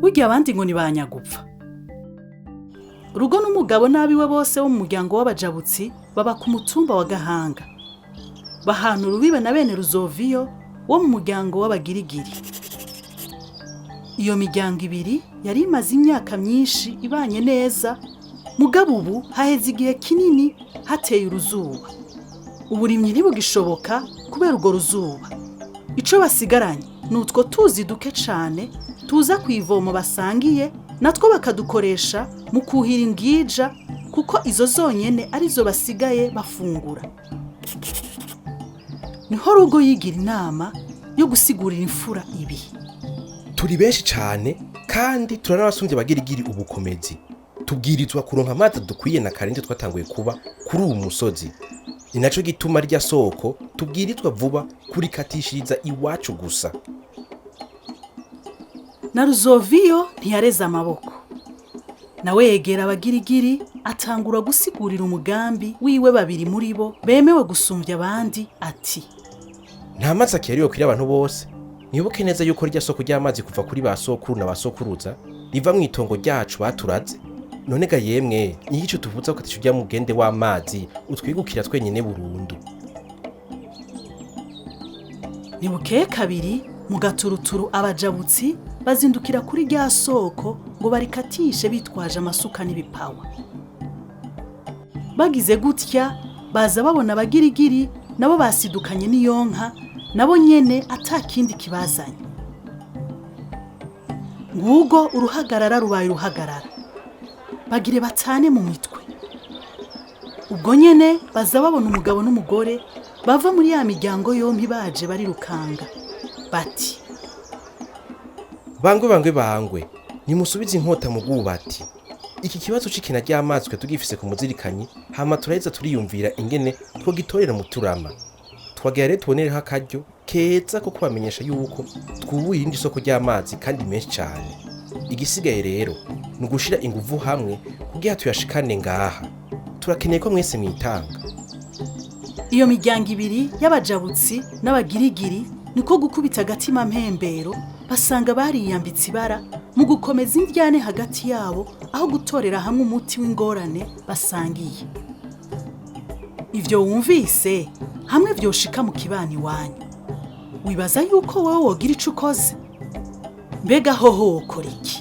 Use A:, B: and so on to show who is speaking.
A: burya abandi ngo ntibanyagupfa. Rugo n'umugabo n'abiwe bose bo mu muryango w'Abajabutsi baba ku mutumba wa Gahanga. Bahana urubibe na bene Ruzoviyo wo mu muryango w'Abagirigiri. Iyo miryango ibiri yari imaze imyaka myinshi ibanye neza, mugabo ubu haheze igihe kinini hateye uruzuba. Uburimyi ntibugishoboka kubera urwo ruzuba. Ico basigaranye ni utwo tuzi duke cane tuza kw'ivomo basangiye, natwo bakadukoresha mu kuhira imbwija kuko izo zonyene arizo basigaye bafungura. Niho Rugo yigira inama yo gusigurira imfura ibi.
B: Turi benshi cane kandi turanabasumbye Abagirigiri ubukomezi. Tubwirizwa kuronka amazi dukwiye na karinde twatanguye kuba kuri uwo musozi. Ni naco gituma rya soko tubwirizwa vuba kurikatishiriza iwacu gusa.
A: Na Ruzoviyo ntiyareze amaboko. Nawe yegera Abagirigiri atangura gusigurira umugambi wiwe babiri muri bo bemewe gusumbya abandi ati:
B: nta mazi akiriwe kuri abantu bose. Nibuke neza yuko rya soko ry'amazi kuva kuri ba sokuru na basokuruza riva mu itongo ryacu baturaze. None ga yemwe niyico tuvuza ko tujya mu gende w'amazi utwigukira twenyene burundu.
A: Nibuke kabiri mu gaturuturu Abajabutsi bazindukira kuri rya soko ngo barikatishe bitwaje amasuka n'ibipawa. Bagize gutya baza babona Abagirigiri nabo basidukanye n'iyonka, nabo nyene atakindi kibazanye. Ngugo uruhagarara rubaye uruhagarara. Bagire batane mu mitwe. Ubwo nyene baza babona umugabo n'umugore bava muri ya miryango yompi baje bari rukanga. Bati:
B: bangwe nimusubize inkota mu bwubati. Iki kibazo c'ikina ry'amazi twe tugifise ku muzirikanyi, hama turaheza turiyumvira ingene twogitorera mu turama. Twagera rero tubonereho akaryo keza ko kubamenyesha yuko twubuye indi soko ry'amazi kandi menshi cyane. Igisigaye rero ni ugushira inguvu hamwe kugira tuyashikane ngaha. Turakeneye ko mwese mwitanga.
A: Iyo miryango ibiri y'Abajabutsi n'Abagirigiri niko gukubita agatima mpembero, basanga bariyambitse ibara mu gukomeza indyane hagati yabo aho gutorera hamwe umuti w'ingorane basangiye. Ivyo wumvise hamwe vyoshika mu kibani wanyu, wibaza yuko wowe wogira ico ukoze? Mbega hoho wokora iki?